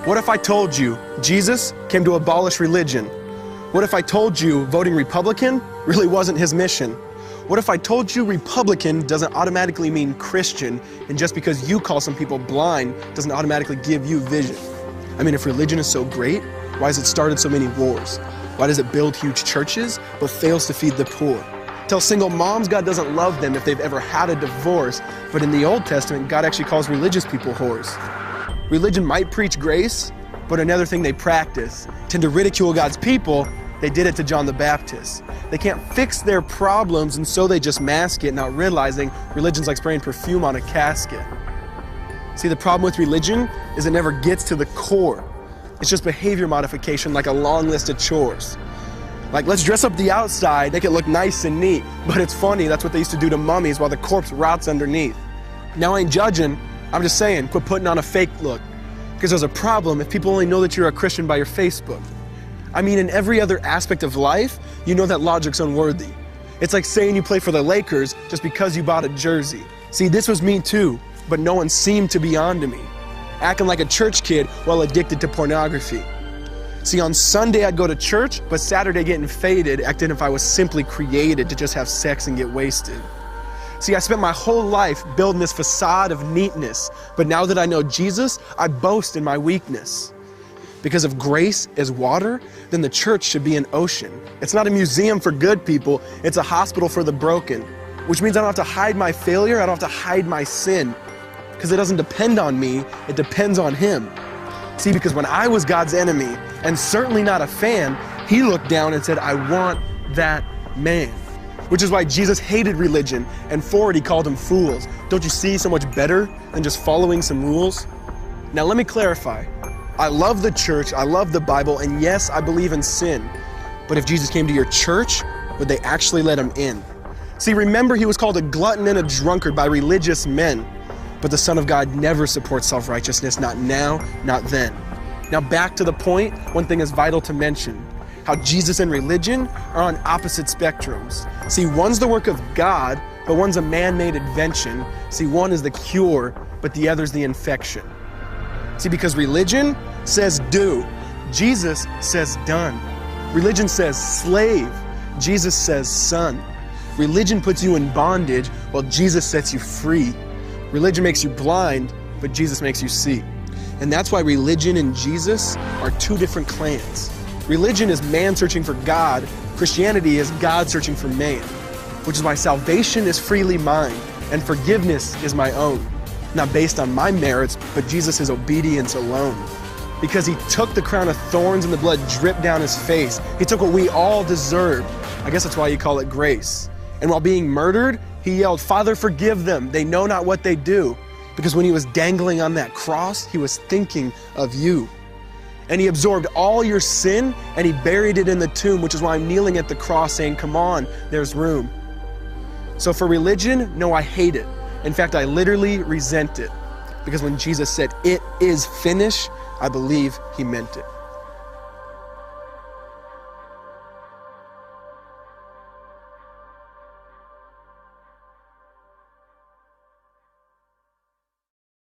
What if I told you Jesus came to abolish religion? What if I told you voting Republican really wasn't his mission? What if I told you Republican doesn't automatically mean Christian, and just because you call some people blind doesn't automatically give you vision? I mean, if religion is so great, why has it started so many wars? Why does it build huge churches but fails to feed the poor? Tell single moms God doesn't love them if they've ever had a divorce, but in the Old Testament, God actually calls religious people whores. Religion might preach grace, but another thing they practice, tend to ridicule God's people. They did it to John the Baptist. They can't fix their problems, and so they just mask it, not realizing religion's like spraying perfume on a casket. See, the problem with religion is it never gets to the core. It's just behavior modification, like a long list of chores. Like, let's dress up the outside, make it look nice and neat. But it's funny, that's what they used to do to mummies while the corpse rots underneath. Now, I ain't judging, I'm just saying, quit putting on a fake look. Because there's a problem if people only know that you're a Christian by your Facebook. I mean, in every other aspect of life, you know that logic's unworthy. It's like saying you play for the Lakers just because you bought a jersey. See, this was me too, but no one seemed to be on to me. Acting like a church kid while addicted to pornography. See, on Sunday I'd go to church, but Saturday getting faded, acting if I was simply created to just have sex and get wasted. See, I spent my whole life building this facade of neatness, but now that I know Jesus, I boast in my weakness. Because if grace is water, then the church should be an ocean. It's not a museum for good people, it's a hospital for the broken. Which means I don't have to hide my failure, I don't have to hide my sin. Because it doesn't depend on me, it depends on Him. See, because when I was God's enemy, and certainly not a fan, He looked down and said, I want that man. Which is why Jesus hated religion, and for it He called them fools. Don't you see so much better than just following some rules? Now let me clarify. I love the church, I love the Bible, and yes, I believe in sin. But if Jesus came to your church, would they actually let Him in? See, remember He was called a glutton and a drunkard by religious men. But the Son of God never supports self-righteousness, not now, not then. Now back to the point, one thing is vital to mention. How Jesus and religion are on opposite spectrums. See, one's the work of God, but one's a man-made invention. See, one is the cure, but the other's the infection. See, because religion says do, Jesus says done. Religion says slave, Jesus says son. Religion puts you in bondage, while Jesus sets you free. Religion makes you blind, but Jesus makes you see. And that's why religion and Jesus are two different clans. Religion is man searching for God. Christianity is God searching for man. Which is why salvation is freely mine, and forgiveness is my own. Not based on my merits, but Jesus' obedience alone. Because He took the crown of thorns and the blood dripped down His face. He took what we all deserved. I guess that's why you call it grace. And while being murdered, He yelled, Father, forgive them. They know not what they do. Because when He was dangling on that cross, He was thinking of you. And He absorbed all your sin and He buried it in the tomb, which is why I'm kneeling at the cross saying, come on, there's room. So for religion, no, I hate it. In fact, I literally resent it. Because when Jesus said, it is finished, I believe He meant it.